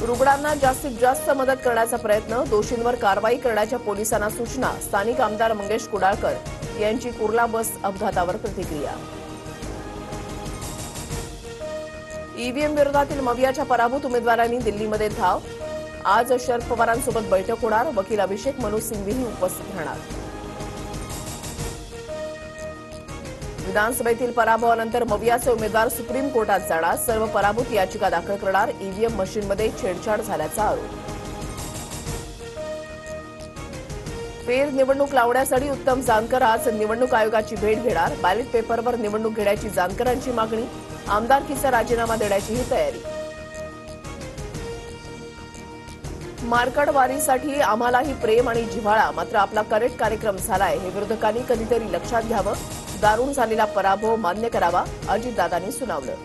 रुग्णांना जास्तीत जास्त मदत करण्याचा प्रयत्न, दोषींवर कारवाई करण्याच्या पोलिसांना सूचना. स्थानिक आमदार मंगेश कुडाळकर यांची कुर्ला बस अपघातावर प्रतिक्रिया. ईव्हीएम विरोधातील मवियाच्या पराभूत उमेदवारांनी दिल्लीमध्ये धाव. आज शरद पवारांसोबत बैठक होणार. वकील अभिषेक मनु सिंघवीही उपस्थित राहणार. विधानसभेतील पराभवानंतर मवियाचे उमेदवार सुप्रीम कोर्टात जाणार. सर्व पराभूत याचिका दाखल करणार. ईव्हीएम मशीनमध्ये छेडछाड झाल्याचा आरोप. फेर निवडणूक लावण्यासाठी उत्तम जानकर आज निवडणूक आयोगाची भेट घेणार. बॅलेट पेपरवर निवडणूक घेण्याची जानकरांची मागणी. आमदारकीचा राजीनामा देण्याचीही तयारी. मार्कडवारीसाठी आम्हालाही प्रेम आणि जिव्हाळा, मात्र आपला करेक्ट कार्यक्रम झालाय हे विरोधकांनी कधीतरी लक्षात घ्यावं. दारुण झालेला पराभव मान्य करावा, अजितदादांनी सुनावलं.